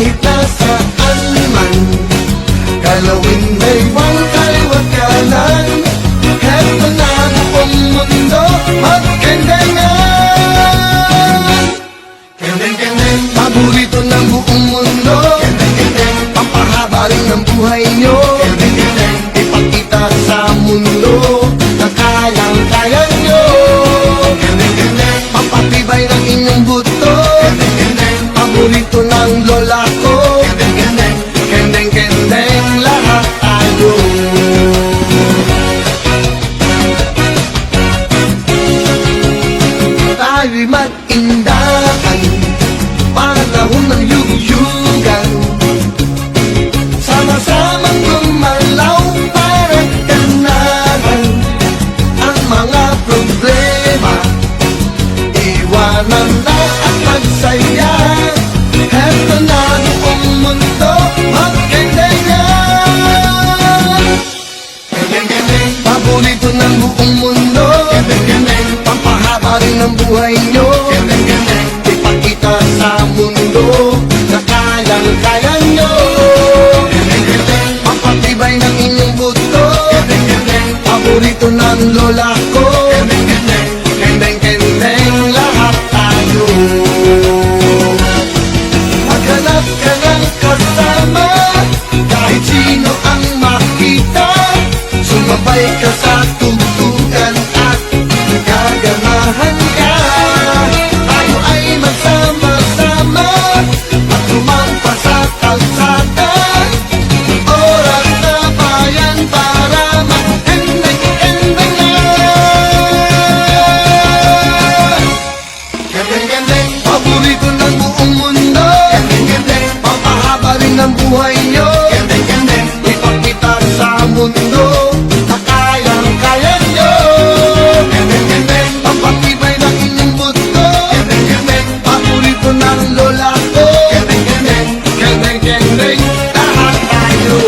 kahit nasaan man. Galawin may kaliwat kanan, heto na buong mundo magkendengan. Kendeng-kendeng, paborito ng buong mundo. Kendeng-kendeng, pampahaba rin ng buhay nyo. Kendeng-kendeng, ipakita sa mundo na kayang-kaya nyo. Kendeng-kendeng, pampatibay ng inyong buto. Kendeng-kendeng, paborito ng lola ko. Kendeng-kendeng, kendeng-kendeng, lahat tayo. Tayo'y mag-indahan, panahon ng yug-yugan. Sama-samang gumalaw para ganahan ang mga problema. Iwanan na at magsaya, heto na buong mundo magkendengan. Kendeng-kendeng, paborito ng buong mundo. Kendeng-kendeng, pampahaba rin ng buhay nyo. Kendeng-kendeng, ipakita sa mundo na kayang-kaya nyo. Kendeng-kendeng, pampatibay ng inyong buto. Kendeng-kendeng, paborito ng lola ko. Kendeng-kendeng, kendeng-kendeng, lahat tayo. Maghanap ka ng kasama, kahit sino ang makita. Sumabay ka sa tugtugan at gaganahan ka. Tayo ay magsama-sama at lumampas sa kalsada. Oras na bayan para magkendeng-kendengan. Kendeng-kendeng, paborito ng buong mundo. Kendeng-kendeng, pampahaba rin ng buhay nyo. Kendeng-kendeng, ipakita sa mundo na kayang-kaya nyo. Kendeng-kendeng, pampatibay ng inyong buto. Kendeng-kendeng, paborito ng lola ko. Kendeng-kendeng, kendeng-kendeng, lahat tayo.